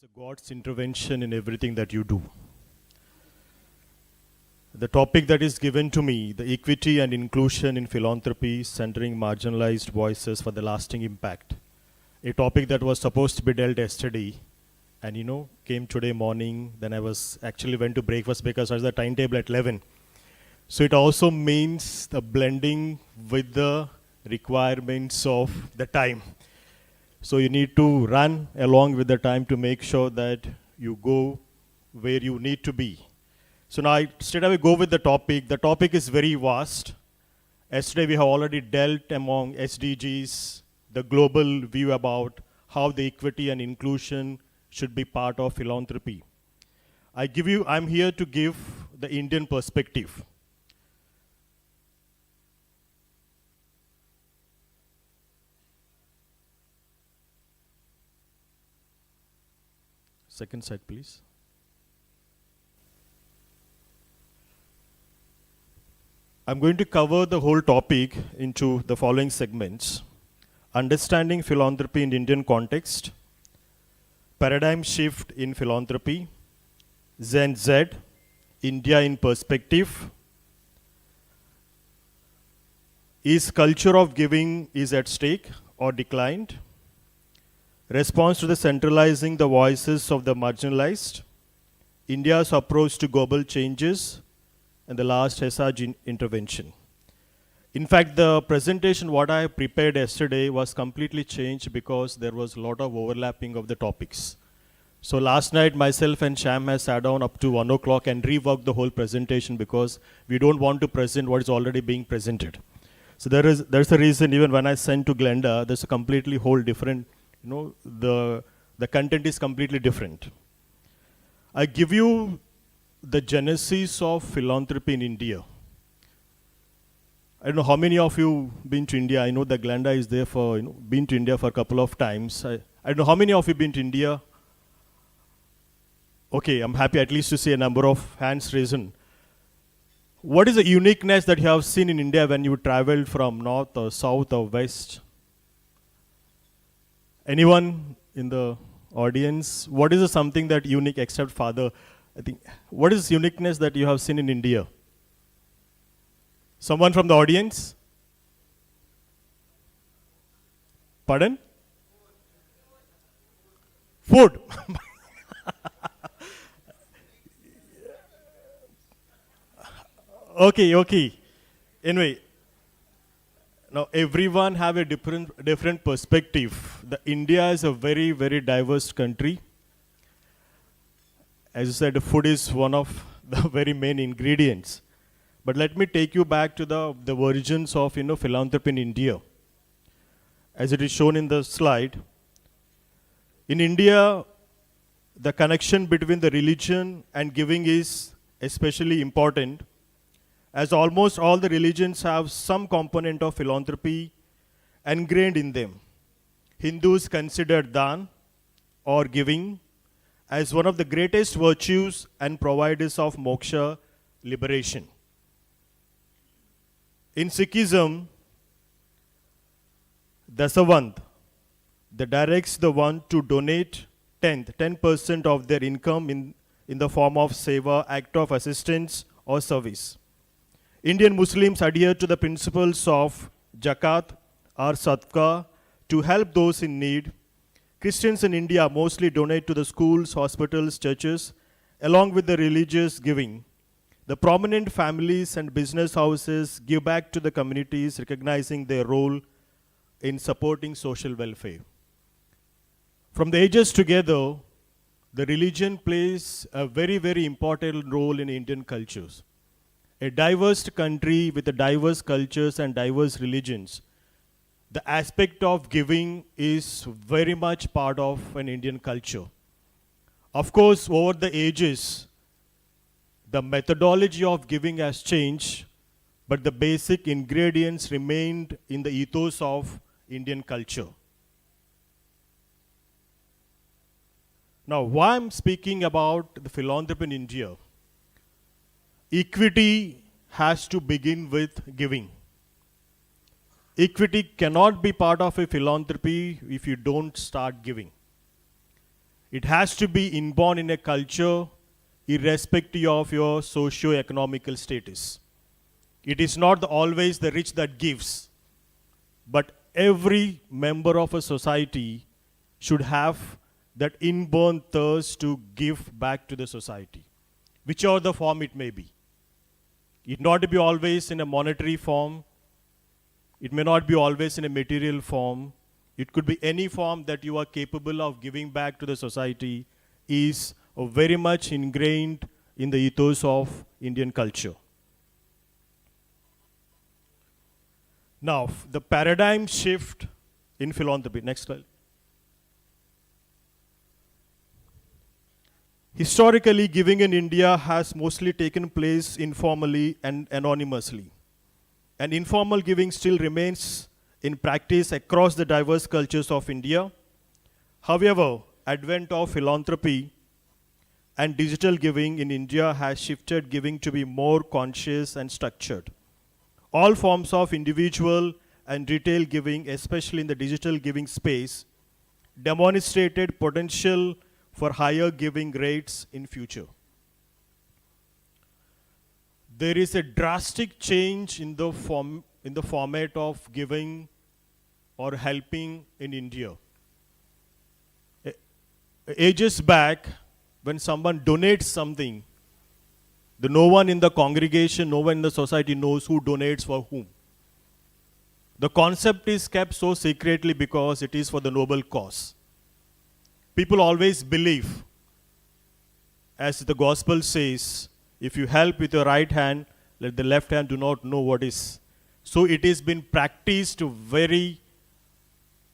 a God's intervention in everything that you do. The topic that is given to me, the equity and inclusion in philanthropy, centering marginalized voices for the lasting impact. A topic that was supposed to be dealt yesterday and came today morning. Then I was actually went to breakfast because I was the timetable at 11. So it also means the blending with the requirements of the time. So you need to run along with the time to make sure that you go where you need to be. So now I straight away go with the topic. The topic is very vast. Yesterday we have already dealt among SDGs, the global view about how the equity and inclusion should be part of philanthropy. I'm here to give the Indian perspective. Second slide, please. I'm going to cover the whole topic into the following segments. Understanding philanthropy in Indian context, paradigm shift in philanthropy, Gen Z, India in perspective, is culture of giving is at stake or declined, response to the centralizing the voices of the marginalized, India's approach to global changes, and the last SRG intervention. In fact, the presentation what I prepared yesterday was completely changed because there was a lot of overlapping of the topics. So last night myself and Sham has sat down up to 1 o'clock and reworked the whole presentation because we don't want to present what is already being presented. So there's a reason even when I sent to Glenda, there's a completely whole different, the content is completely different. I give you the genesis of philanthropy in India. I don't know how many of you been to India. I know that Glenda is there for, been to India for a couple of times. I don't know how many of you been to India. Okay, I'm happy at least to see a number of hands risen. What is the uniqueness that you have seen in India when you traveled from north or south or west? Anyone in the audience? What is something that unique except Father? I think, what is uniqueness that you have seen in India? Someone from the audience? Pardon? Food. Okay. Anyway, now everyone have a different perspective. India is a very, very diverse country. As you said, food is one of the very main ingredients. But let me take you back to the origins of philanthropy in India. As it is shown in the slide, in India, the connection between the religion and giving is especially important, as almost all the religions have some component of philanthropy ingrained in them. Hindus consider dan or giving as one of the greatest virtues and providers of moksha, liberation. In Sikhism, Dasavant, that directs the one to donate 10% of their income in the form of seva, act of assistance or service. Indian Muslims adhere to the principles of zakat or sadaqah to help those in need. Christians in India mostly donate to the schools, hospitals, churches, along with the religious giving. The prominent families and business houses give back to the communities, recognizing their role in supporting social welfare. From the ages together, the religion plays a very, very important role in Indian cultures. A diverse country with diverse cultures and diverse religions, the aspect of giving is very much part of an Indian culture. Of course, over the ages, the methodology of giving has changed, but the basic ingredients remained in the ethos of Indian culture. Now, why I'm speaking about the philanthropy in India? Equity has to begin with giving. Equity cannot be part of a philanthropy if you don't start giving. It has to be inborn in a culture irrespective of your socio-economical status. It is not always the rich that gives, but every member of a society should have that inborn thirst to give back to the society, whichever the form it may be. It not to be always in a monetary form. It may not be always in a material form. It could be any form that you are capable of giving back to the society is very much ingrained in the ethos of Indian culture. Now, the paradigm shift in philanthropy. Next slide. Historically, giving in India has mostly taken place informally and anonymously. And informal giving still remains in practice across the diverse cultures of India. However, advent of philanthropy and digital giving in India has shifted giving to be more conscious and structured. All forms of individual and retail giving, especially in the digital giving space, demonstrated potential for higher giving rates in future. There is a drastic change in the format of giving or helping in India. Ages back, when someone donates something, no one in the congregation, no one in the society knows who donates for whom. The concept is kept so secretly because it is for the noble cause. People always believe, as the gospel says, if you help with your right hand, let the left hand do not know what is. So it has been practiced very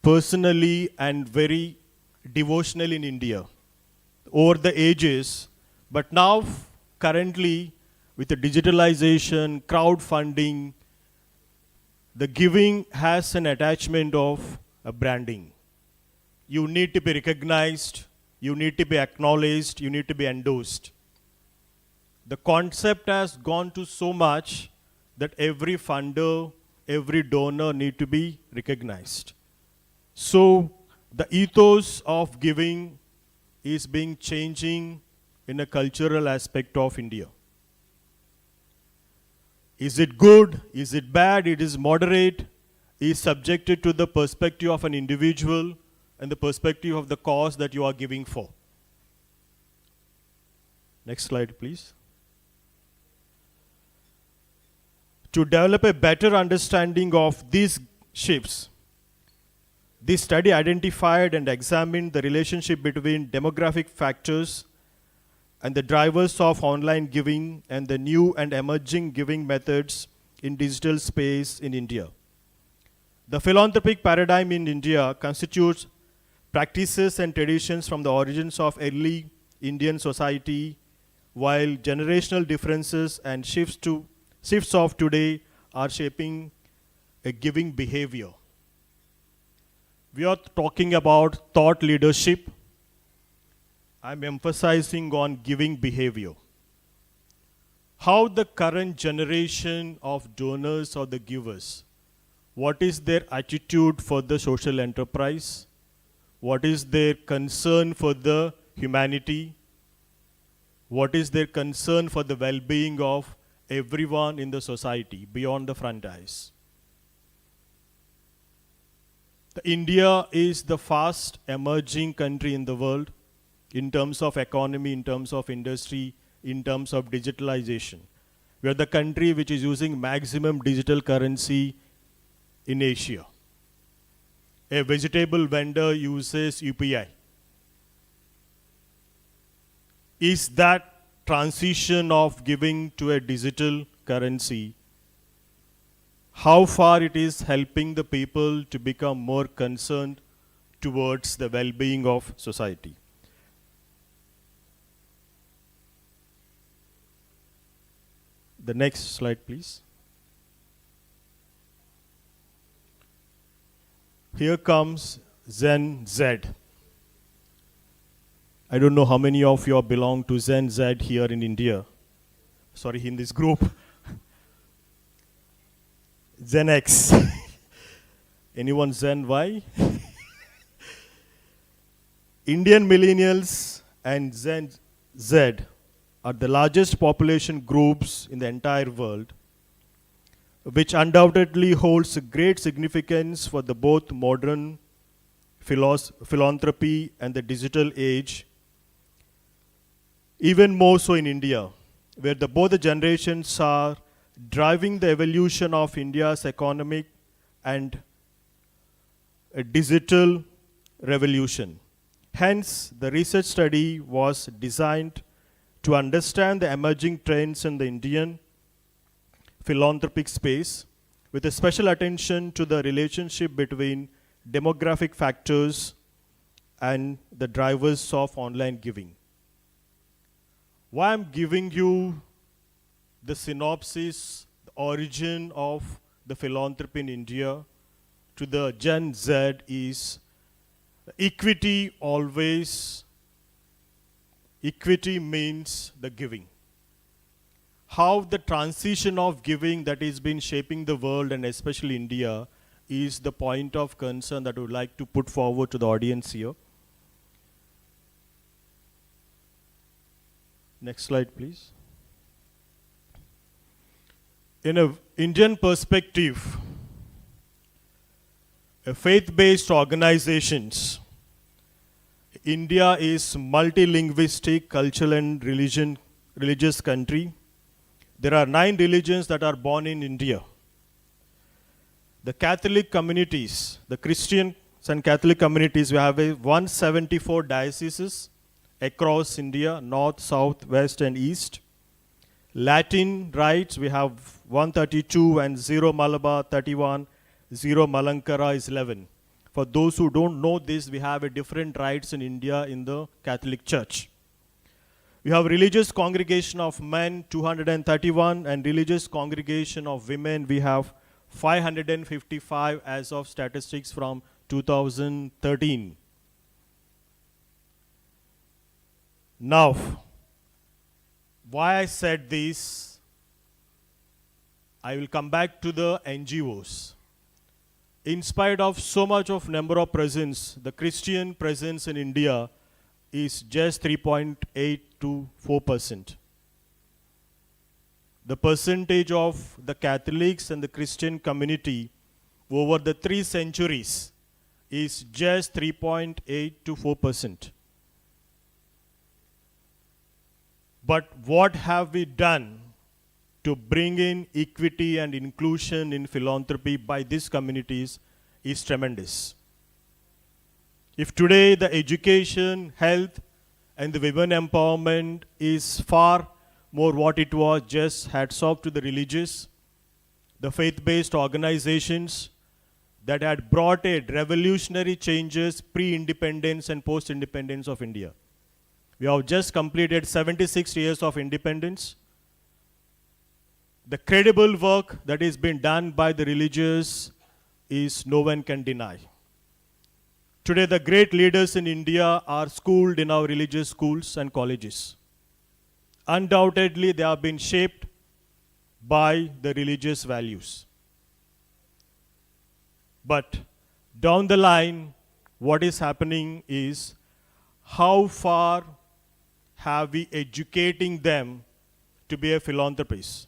personally and very devotionally in India over the ages. But now, currently, with the digitalization, crowdfunding, the giving has an attachment of a branding. You need to be recognized, you need to be acknowledged, you need to be endorsed. The concept has gone to so much that every funder, every donor need to be recognized. So the ethos of giving is being changing in a cultural aspect of India. Is it good? Is it bad? It is moderate. Is subjected to the perspective of an individual and the perspective of the cause that you are giving for. Next slide, please. To develop a better understanding of these shifts, this study identified and examined the relationship between demographic factors and the drivers of online giving and the new and emerging giving methods in digital space in India. The philanthropic paradigm in India constitutes practices and traditions from the origins of early Indian society, while generational differences and shifts of today are shaping a giving behavior. We are talking about thought leadership. I'm emphasizing on giving behavior. How the current generation of donors or the givers, what is their attitude for the social enterprise? What is their concern for the humanity? What is their concern for the well-being of everyone in the society beyond the front eyes? India is the fast emerging country in the world in terms of economy, in terms of industry, in terms of digitalization. We are the country which is using maximum digital currency in Asia. A vegetable vendor uses UPI. Is that transition of giving to a digital currency, how far it is helping the people to become more concerned towards the well-being of society? The next slide, please. Here comes Gen Z. I don't know how many of you belong to Gen Z here in India. Sorry, in this group. Gen X. Anyone Gen Y? Indian millennials and Gen Z are the largest population groups in the entire world, which undoubtedly holds great significance for the both modern philanthropy and the digital age, even more so in India, where both the generations are driving the evolution of India's economic and a digital revolution. Hence, the research study was designed to understand the emerging trends in the Indian philanthropic space, with a special attention to the relationship between demographic factors and the drivers of online giving. Why I'm giving you the synopsis, the origin of the philanthropy in India to the Gen Z is equity means the giving. How the transition of giving that has been shaping the world and especially India is the point of concern that I would like to put forward to the audience here. Next slide, please. In an Indian perspective, faith-based organizations, India is multilinguistic, cultural and religious country. There are 9 religions that are born in India. The Catholic communities, the Christian and Catholic communities, we have 174 dioceses across India, north, south, west and east. Latin rites, we have 132 and 0 Malabar 31, 0 Malankara is 11. For those who don't know this, we have a different rites in India in the Catholic Church. We have religious congregation of men 231 and religious congregation of women we have 555 as of statistics from 2013. Now, why I said this, I will come back to the NGOs. In spite of so much of number of presence, the Christian presence in India is just 3.8 to 4%. The percentage of the Catholics and the Christian community over the 3 centuries is just 3.8 to 4%. But what have we done to bring in equity and inclusion in philanthropy by these communities is tremendous. If today the education, health, and the women empowerment is far more what it was, just hats off to the religious, the faith-based organizations that had brought a revolutionary changes pre-independence and post-independence of India. We have just completed 76 years of independence. The credible work that is being done by the religious is no one can deny. Today, the great leaders in India are schooled in our religious schools and colleges. Undoubtedly, they have been shaped by the religious values. But down the line, what is happening is how far have we educating them to be a philanthropist?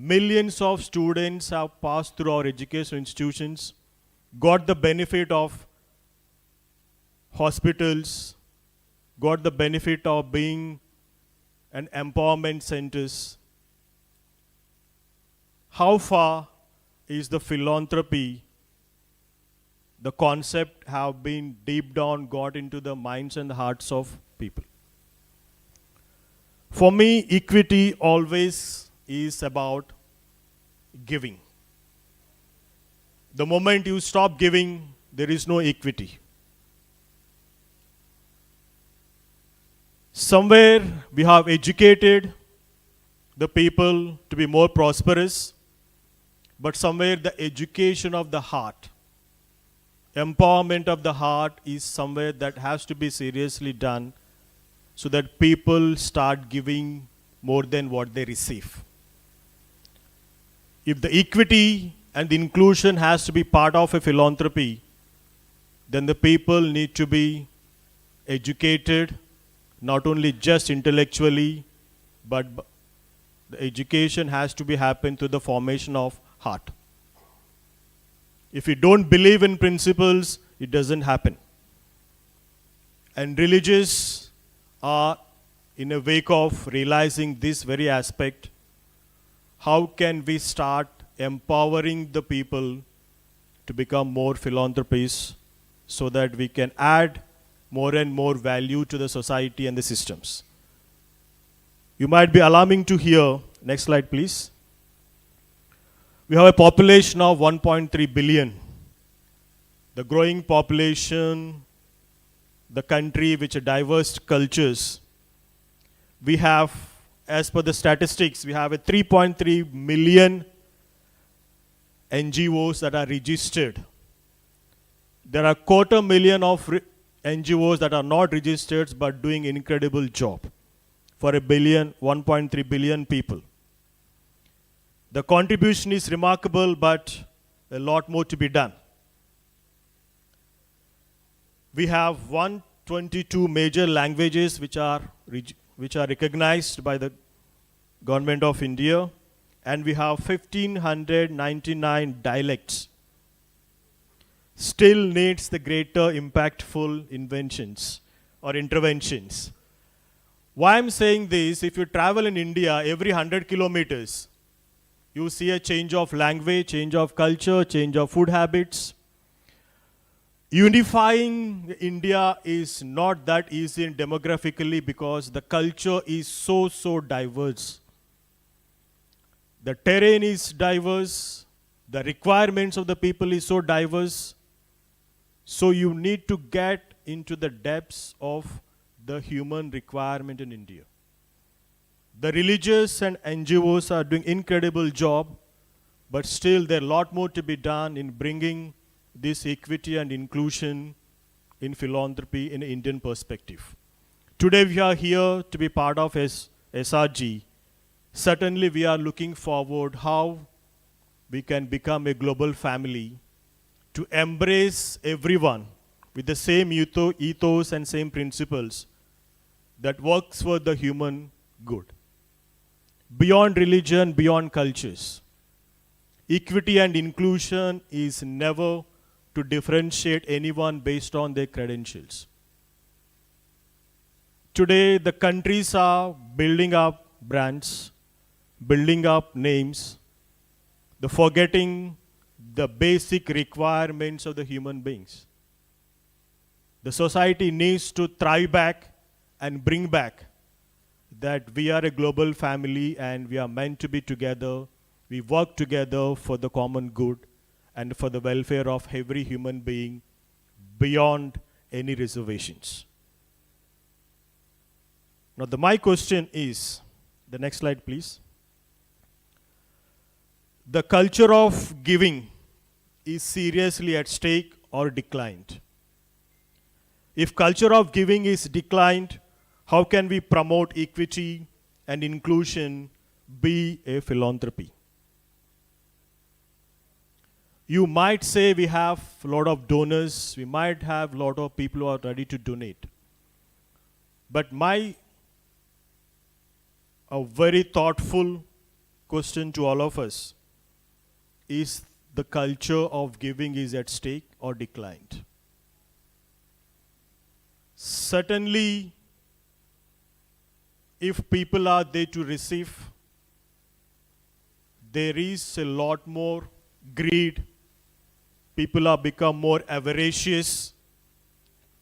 Millions of students have passed through our education institutions, got the benefit of hospitals, got the benefit of being an empowerment centers. How far is the philanthropy, the concept have been deep down got into the minds and the hearts of people? For me, equity always is about giving. The moment you stop giving, there is no equity. Somewhere we have educated the people to be more prosperous, but somewhere the education of the heart, empowerment of the heart is somewhere that has to be seriously done so that people start giving more than what they receive. If the equity and the inclusion has to be part of a philanthropy, then the people need to be educated, not only just intellectually, but the education has to be happen through the formation of heart. If you don't believe in principles, it doesn't happen. And religious are in a wake of realizing this very aspect. How can we start empowering the people to become more philanthropists so that we can add more and more value to the society and the systems? You might be alarming to hear, next slide please. We have a population of 1.3 billion. The growing population, the country which are diverse cultures. We have, as per the statistics, we have a 3.3 million NGOs that are registered. There are 250,000 of NGOs that are not registered but doing incredible job for 1.3 billion people. The contribution is remarkable, but a lot more to be done. We have 122 major languages which are recognized by the Government of India, and we have 1,599 dialects. Still needs the greater impactful inventions or interventions. Why I'm saying this, if you travel in India every 100 kilometers, you see a change of language, change of culture, change of food habits. Unifying India is not that easy demographically because the culture is so diverse. The terrain is diverse, the requirements of the people is so diverse. So you need to get into the depths of the human requirement in India. The religious and NGOs are doing incredible job, but still there are a lot more to be done in bringing this equity and inclusion in philanthropy in an Indian perspective. Today we are here to be part of SRG. Certainly we are looking forward how we can become a global family to embrace everyone with the same ethos and same principles that works for the human good. Beyond religion, beyond cultures. Equity and inclusion is never to differentiate anyone based on their credentials. Today, the countries are building up brands, building up names, forgetting the basic requirements of the human beings. The society needs to thrive back and bring back that we are a global family and we are meant to be together. We work together for the common good and for the welfare of every human being beyond any reservations. Now, my question is, the next slide please. The culture of giving is seriously at stake or declined. If culture of giving is declined, how can we promote equity and inclusion be a philanthropy? You might say we have a lot of donors, we might have a lot of people who are ready to donate. But a very thoughtful question to all of us is the culture of giving is at stake or declined? Certainly, if people are there to receive, there is a lot more greed. People are become more avaricious,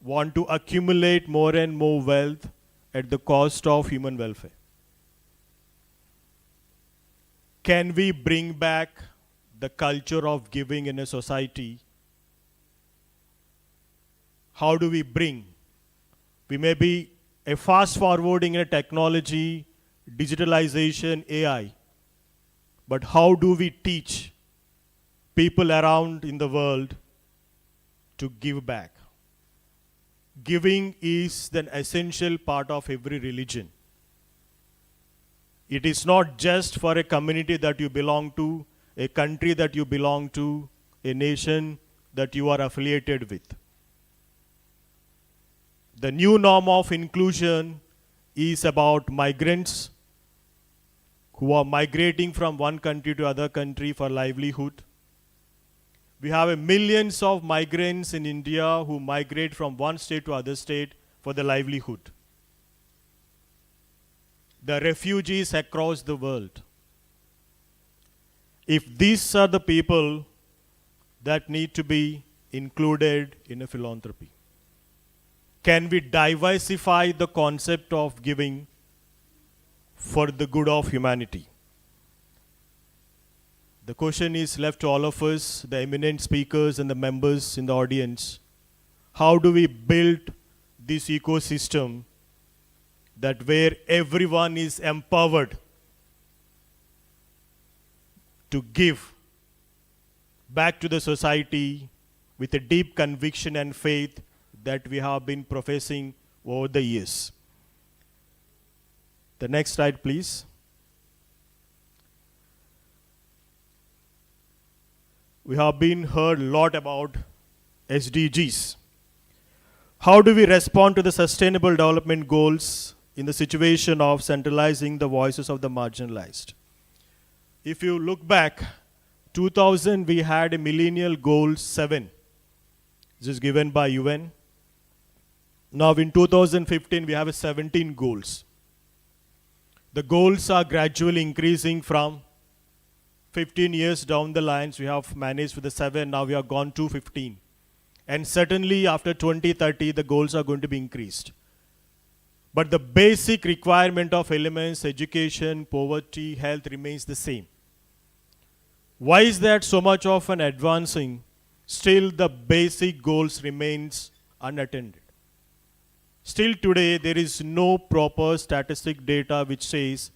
want to accumulate more and more wealth at the cost of human welfare. Can we bring back the culture of giving in a society? How do we bring? We may be a fast forwarding in a technology, digitalization, AI. But how do we teach people around in the world to give back? Giving is an essential part of every religion. It is not just for a community that you belong to, a country that you belong to, a nation that you are affiliated with. The new norm of inclusion is about migrants who are migrating from one country to other country for livelihood. We have millions of migrants in India who migrate from one state to other state for their livelihood. The refugees across the world. If these are the people that need to be included in a philanthropy, can we diversify the concept of giving for the good of humanity? The question is left to all of us, the eminent speakers and the members in the audience. How do we build this ecosystem that where everyone is empowered to give back to the society with a deep conviction and faith that we have been professing over the years? The next slide, please. We have been heard a lot about SDGs. How do we respond to the Sustainable Development Goals in the situation of centralizing the voices of the marginalized? If you look back, 2000 we had a Millennial Goal 7. This is given by UN. Now in 2015 we have 17 goals. The goals are gradually increasing from 15 years down the lines. We have managed with the 7, now we have gone to 15. And certainly after 2030 the goals are going to be increased. But the basic requirement of elements, education, poverty, health remains the same. Why is that so much of an advancing? Still the basic goals remains unattended. Still today there is no proper statistic data which says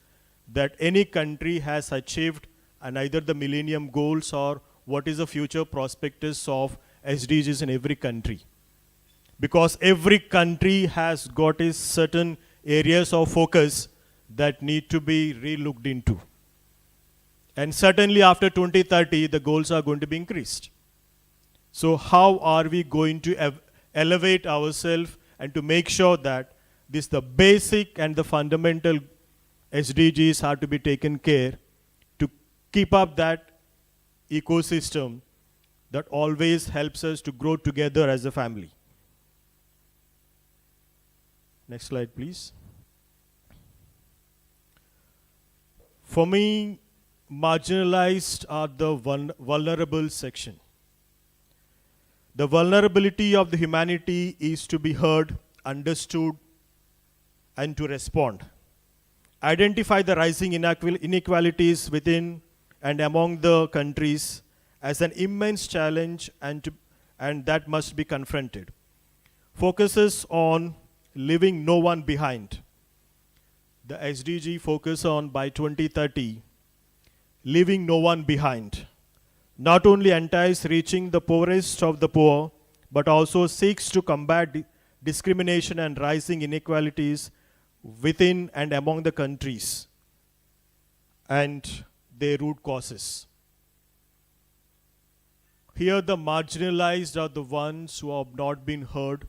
that any country has achieved either the Millennium Goals or what is the future prospectus of SDGs in every country. Because every country has got its certain areas of focus that need to be re-looked into. And certainly after 2030, the goals are going to be increased. So how are we going to elevate ourselves and to make sure that the basic and the fundamental SDGs have to be taken care to keep up that ecosystem that always helps us to grow together as a family? Next slide, please. For me, marginalized are the vulnerable section. The vulnerability of the humanity is to be heard, understood, and to respond. Identify the rising inequalities within and among the countries as an immense challenge and that must be confronted. Focuses on leaving no one behind. The SDG focus on by 2030, leaving no one behind. Not only entices reaching the poorest of the poor, but also seeks to combat discrimination and rising inequalities within and among the countries and their root causes. Here the marginalized are the ones who have not been heard,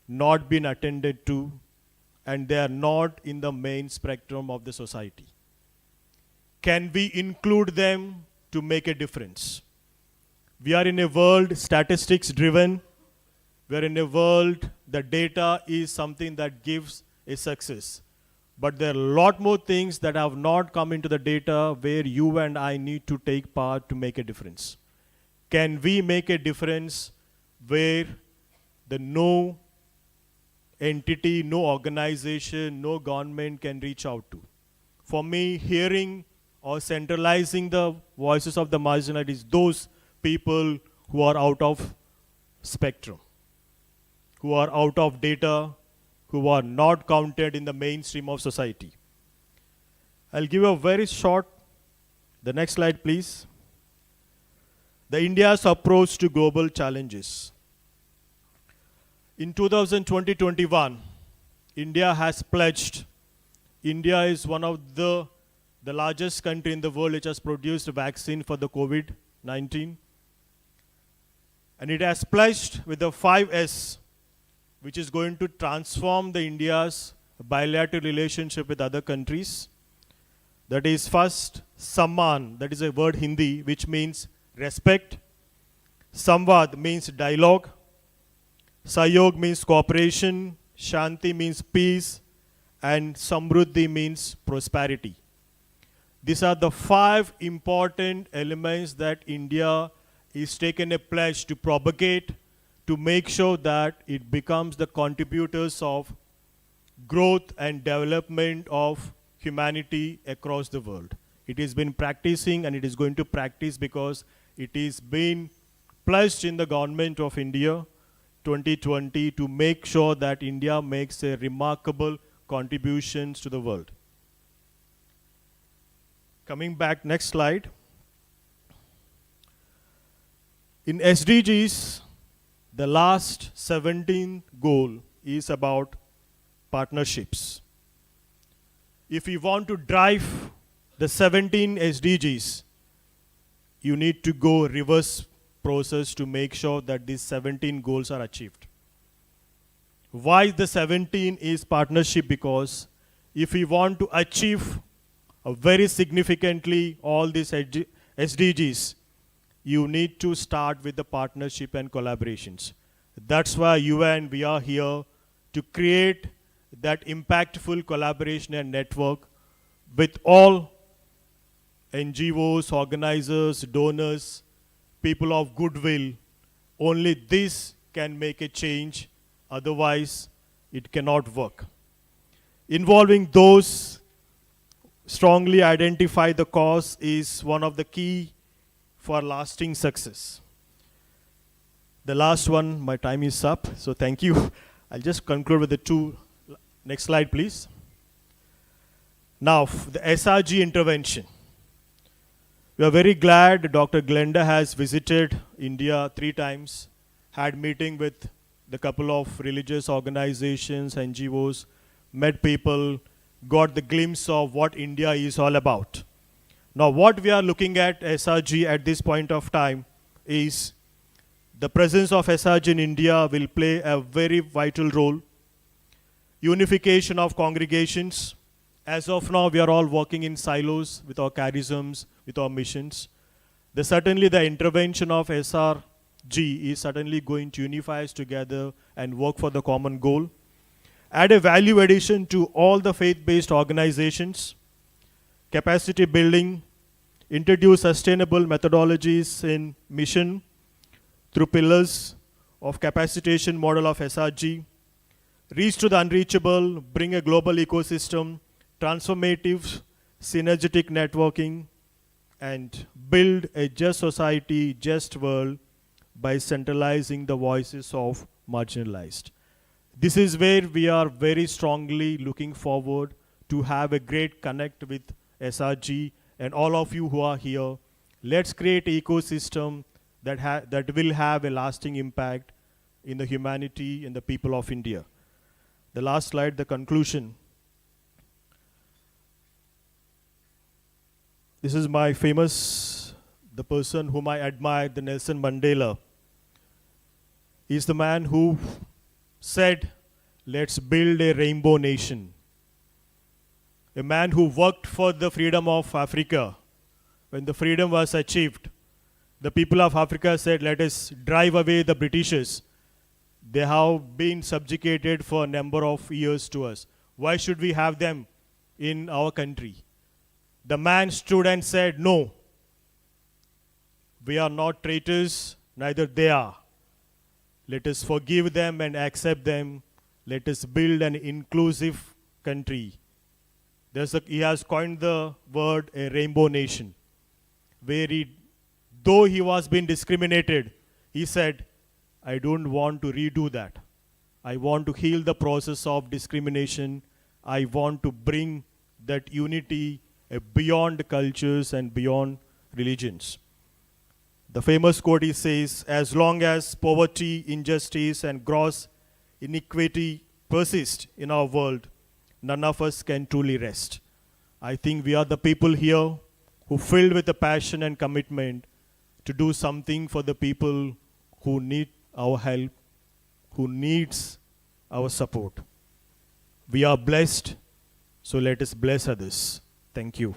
not been attended to, and they are not in the main spectrum of the society. Can we include them to make a difference? We are in a world statistics driven. We are in a world the data is something that gives a success. But there are a lot more things that have not come into the data where you and I need to take part to make a difference. Can we make a difference where the no entity, no organization, no government can reach out to? For me, hearing or centralizing the voices of the marginalized is those people who are out of spectrum, who are out of data, who are not counted in the mainstream of society. I'll give a very short, the next slide please. The India's approach to global challenges. In 2020-21, India has pledged, India is one of the largest country in the world which has produced a vaccine for the COVID-19. And it has pledged with the 5S which is going to transform the India's bilateral relationship with other countries. That is first, Samman, that is a word Hindi, which means respect. Samvad means dialogue. Sayog means cooperation. Shanti means peace. And Samruddhi means prosperity. These are the 5 important elements that India is taking a pledge to propagate, to make sure that it becomes the contributors of growth and development of humanity across the world. It has been practicing and it is going to practice because it is being pledged in the government of India 2020 to make sure that India makes a remarkable contributions to the world. Coming back, next slide. In SDGs, the last 17th goal is about partnerships. If you want to drive the 17 SDGs, you need to go reverse process to make sure that these 17 goals are achieved. Why the 17 is partnership? Because if we want to achieve very significantly all these SDGs, you need to start with the partnership and collaborations. That's why UN, we are here to create that impactful collaboration and network with all NGOs, organizers, donors, people of goodwill. Only this can make a change, otherwise it cannot work. Involving those strongly identify the cause is one of the key for lasting success. The last one, my time is up, so thank you. I'll just conclude with the 2. Next slide, please. Now, the SRG intervention. We are very glad Dr. Glenda has visited India 3 times, had meeting with the couple of religious organizations, NGOs, met people, got the glimpse of what India is all about. Now, what we are looking at SRG at this point of time is the presence of SRG in India will play a very vital role. Unification of congregations. As of now, we are all working in silos with our charisms, with our missions. Certainly, the intervention of SRG is certainly going to unify us together and work for the common goal. Add a value addition to all the faith-based organizations. Capacity building. Introduce sustainable methodologies in mission through pillars of capacitation model of SRG. Reach to the unreachable, bring a global ecosystem, transformative, synergetic networking, and build a just society, just world by centralizing the voices of marginalized. This is where we are very strongly looking forward to have a great connect with SRG and all of you who are here. Let's create an ecosystem that will have a lasting impact in the humanity and the people of India. The last slide, the conclusion. This is my famous, the person whom I admire, the Nelson Mandela. He's the man who said, let's build a rainbow nation. A man who worked for the freedom of Africa. When the freedom was achieved, the people of Africa said, let us drive away the Britishers. They have been subjugated for a number of years to us. Why should we have them in our country? The man stood and said, no, we are not traitors, neither they are. Let us forgive them and accept them. Let us build an inclusive country. He has coined the word a rainbow nation, where though he was being discriminated, he said, I don't want to redo that. I want to heal the process of discrimination. I want to bring that unity beyond cultures and beyond religions. The famous quote he says, as long as poverty, injustice, and gross inequity persist in our world, none of us can truly rest. I think we are the people here who filled with a passion and commitment to do something for the people who need our help, who needs our support. We are blessed, so let us bless others. Thank you.